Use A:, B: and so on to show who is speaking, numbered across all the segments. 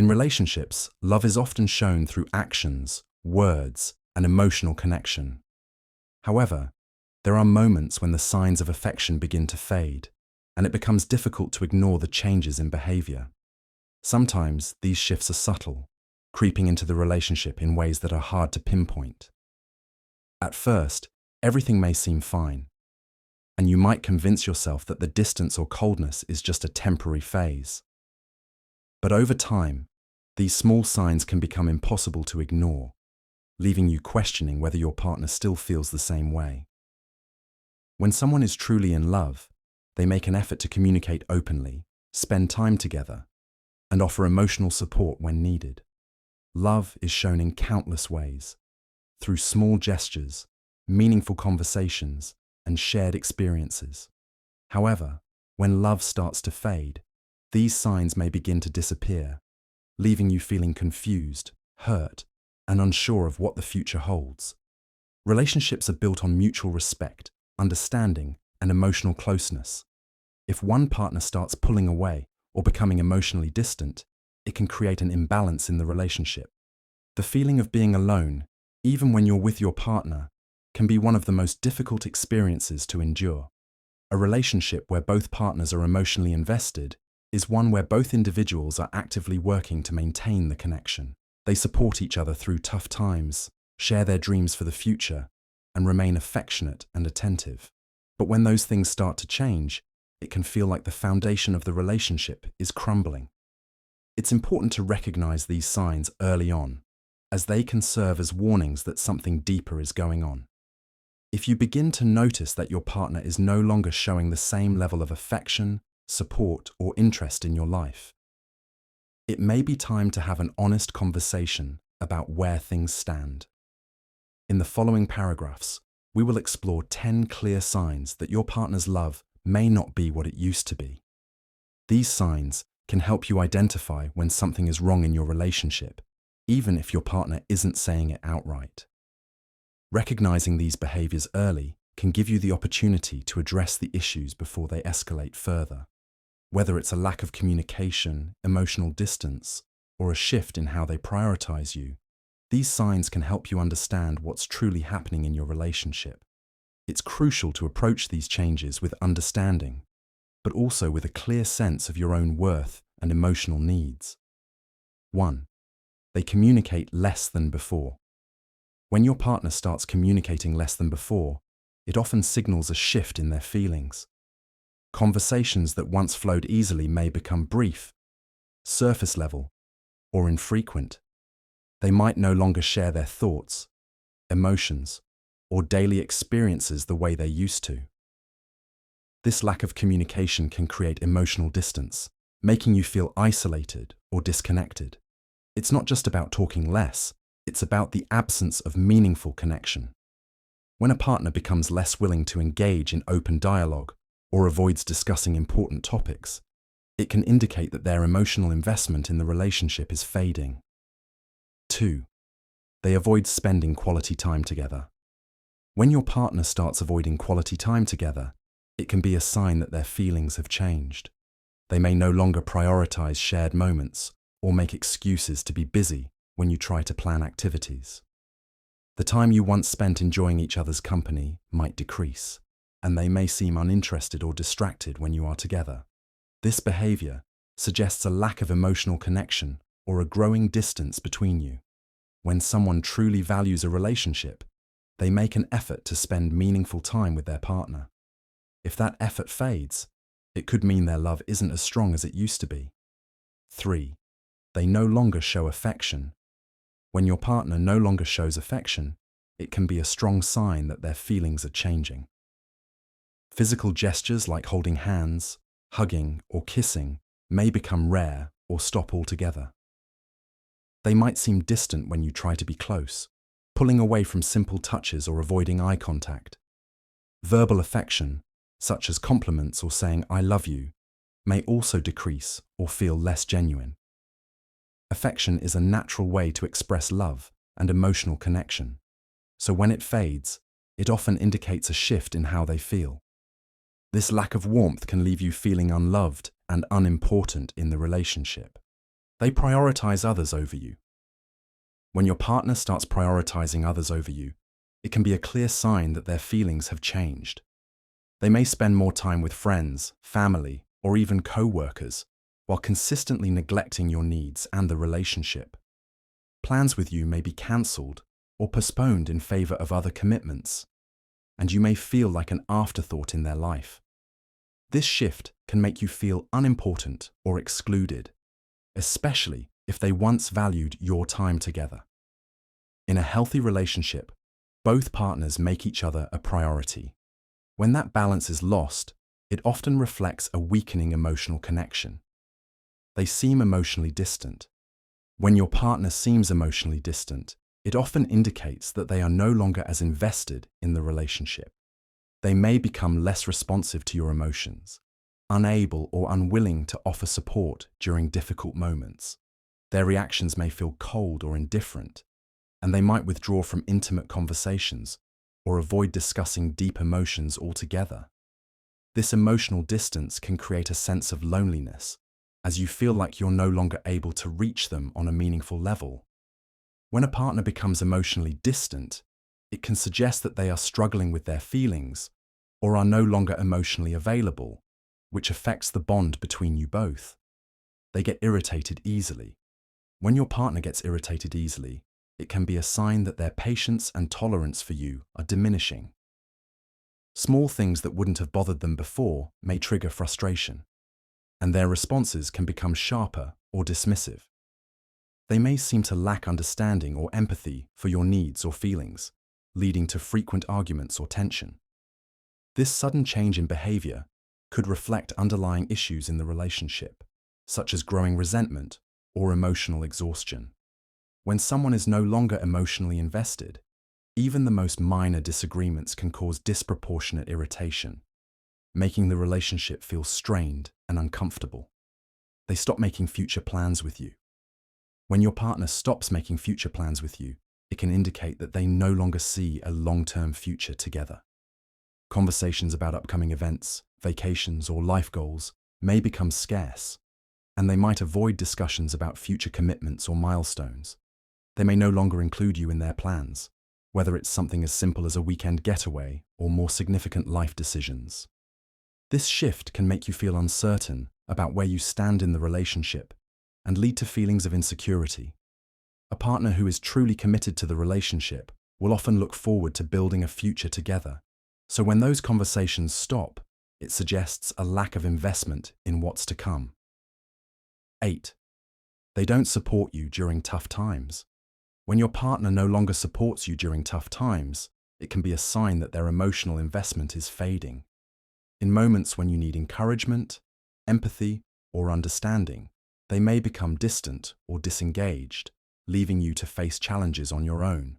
A: In relationships, love is often shown through actions, words, and emotional connection. However, there are moments when the signs of affection begin to fade, and it becomes difficult to ignore the changes in behavior. Sometimes these shifts are subtle, creeping into the relationship in ways that are hard to pinpoint. At first, everything may seem fine, and you might convince yourself that the distance or coldness is just a temporary phase. But over time, these small signs can become impossible to ignore, leaving you questioning whether your partner still feels the same way. When someone is truly in love, they make an effort to communicate openly, spend time together, and offer emotional support when needed. Love is shown in countless ways, through small gestures, meaningful conversations, and shared experiences. However, when love starts to fade, these signs may begin to disappear, leaving you feeling confused, hurt, and unsure of what the future holds. Relationships are built on mutual respect, understanding, and emotional closeness. If one partner starts pulling away or becoming emotionally distant, it can create an imbalance in the relationship. The feeling of being alone, even when you're with your partner, can be one of the most difficult experiences to endure. A relationship where both partners are emotionally invested is one where both individuals are actively working to maintain the connection. They support each other through tough times, share their dreams for the future, and remain affectionate and attentive. But when those things start to change, it can feel like the foundation of the relationship is crumbling. It's important to recognize these signs early on, as they can serve as warnings that something deeper is going on. If you begin to notice that your partner is no longer showing the same level of affection, support, or interest in your life, it may be time to have an honest conversation about where things stand. In the following paragraphs, we will explore 10 clear signs that your partner's love may not be what it used to be. These signs can help you identify when something is wrong in your relationship, even if your partner isn't saying it outright. Recognizing these behaviors early can give you the opportunity to address the issues before they escalate further. Whether it's a lack of communication, emotional distance, or a shift in how they prioritize you, these signs can help you understand what's truly happening in your relationship. It's crucial to approach these changes with understanding, but also with a clear sense of your own worth and emotional needs. 1. They communicate less than before. When your partner starts communicating less than before, it often signals a shift in their feelings. Conversations that once flowed easily may become brief, surface level, or infrequent. They might no longer share their thoughts, emotions, or daily experiences the way they used to. This lack of communication can create emotional distance, making you feel isolated or disconnected. It's not just about talking less, it's about the absence of meaningful connection. When a partner becomes less willing to engage in open dialogue or avoids discussing important topics, it can indicate that their emotional investment in the relationship is fading. 2. They avoid spending quality time together. When your partner starts avoiding quality time together, it can be a sign that their feelings have changed. They may no longer prioritize shared moments or make excuses to be busy when you try to plan activities. The time you once spent enjoying each other's company might decrease, and they may seem uninterested or distracted when you are together. This behavior suggests a lack of emotional connection or a growing distance between you. When someone truly values a relationship, they make an effort to spend meaningful time with their partner. If that effort fades, it could mean their love isn't as strong as it used to be. 3. They no longer show affection. When your partner no longer shows affection, it can be a strong sign that their feelings are changing. Physical gestures like holding hands, hugging, or kissing may become rare or stop altogether. They might seem distant when you try to be close, pulling away from simple touches or avoiding eye contact. Verbal affection, such as compliments or saying "I love you," may also decrease or feel less genuine. Affection is a natural way to express love and emotional connection, so when it fades, it often indicates a shift in how they feel. This lack of warmth can leave you feeling unloved and unimportant in the relationship. They prioritize others over you. When your partner starts prioritizing others over you, it can be a clear sign that their feelings have changed. They may spend more time with friends, family, or even co-workers, while consistently neglecting your needs and the relationship. Plans with you may be cancelled or postponed in favor of other commitments, and you may feel like an afterthought in their life. This shift can make you feel unimportant or excluded, especially if they once valued your time together. In a healthy relationship, both partners make each other a priority. When that balance is lost, it often reflects a weakening emotional connection. They seem emotionally distant. When your partner seems emotionally distant, it often indicates that they are no longer as invested in the relationship. They may become less responsive to your emotions, unable or unwilling to offer support during difficult moments. Their reactions may feel cold or indifferent, and they might withdraw from intimate conversations or avoid discussing deep emotions altogether. This emotional distance can create a sense of loneliness, as you feel like you're no longer able to reach them on a meaningful level. When a partner becomes emotionally distant, it can suggest that they are struggling with their feelings or are no longer emotionally available, which affects the bond between you both. They get irritated easily. When your partner gets irritated easily, it can be a sign that their patience and tolerance for you are diminishing. Small things that wouldn't have bothered them before may trigger frustration, and their responses can become sharper or dismissive. They may seem to lack understanding or empathy for your needs or feelings, leading to frequent arguments or tension. This sudden change in behavior could reflect underlying issues in the relationship, such as growing resentment or emotional exhaustion. When someone is no longer emotionally invested, even the most minor disagreements can cause disproportionate irritation, making the relationship feel strained and uncomfortable. They stop making future plans with you. When your partner stops making future plans with you, it can indicate that they no longer see a long-term future together. Conversations about upcoming events, vacations, or life goals may become scarce, and they might avoid discussions about future commitments or milestones. They may no longer include you in their plans, whether it's something as simple as a weekend getaway or more significant life decisions. This shift can make you feel uncertain about where you stand in the relationship and lead to feelings of insecurity. A partner who is truly committed to the relationship will often look forward to building a future together. So when those conversations stop, it suggests a lack of investment in what's to come. 8. They don't support you during tough times. When your partner no longer supports you during tough times, it can be a sign that their emotional investment is fading. In moments when you need encouragement, empathy, or understanding, they may become distant or disengaged, leaving you to face challenges on your own.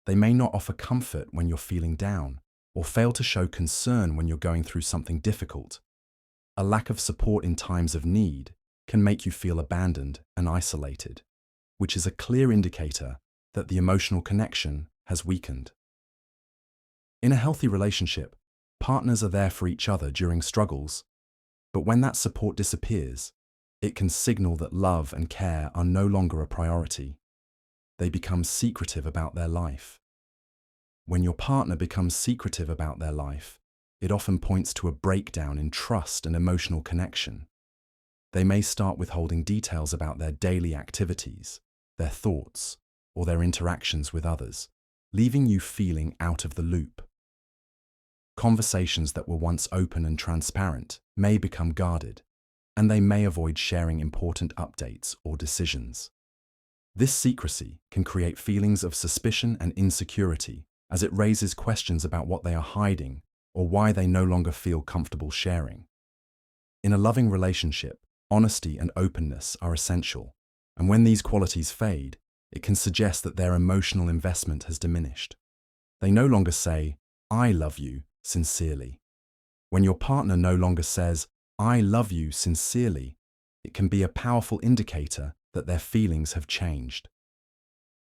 A: They may not offer comfort when you're feeling down, or fail to show concern when you're going through something difficult. A lack of support in times of need can make you feel abandoned and isolated, which is a clear indicator that the emotional connection has weakened. In a healthy relationship, partners are there for each other during struggles, but when that support disappears, it can signal that love and care are no longer a priority. They become secretive about their life. When your partner becomes secretive about their life, it often points to a breakdown in trust and emotional connection. They may start withholding details about their daily activities, their thoughts, or their interactions with others, leaving you feeling out of the loop. Conversations that were once open and transparent may become guarded, and they may avoid sharing important updates or decisions. This secrecy can create feelings of suspicion and insecurity, as it raises questions about what they are hiding or why they no longer feel comfortable sharing. In a loving relationship, honesty and openness are essential, and when these qualities fade, it can suggest that their emotional investment has diminished. They no longer say, "I love you," sincerely. When your partner no longer says, "I love you," sincerely, it can be a powerful indicator that their feelings have changed.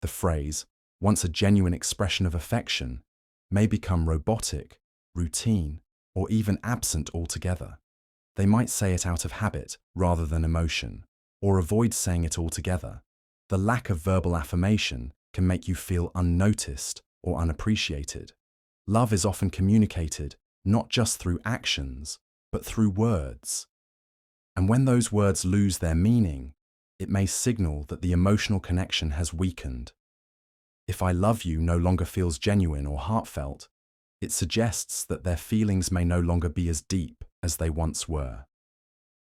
A: The phrase, once a genuine expression of affection, may become robotic, routine, or even absent altogether. They might say it out of habit rather than emotion, or avoid saying it altogether. The lack of verbal affirmation can make you feel unnoticed or unappreciated. Love is often communicated not just through actions, but through words. And when those words lose their meaning, it may signal that the emotional connection has weakened. If "I love you" no longer feels genuine or heartfelt, it suggests that their feelings may no longer be as deep as they once were.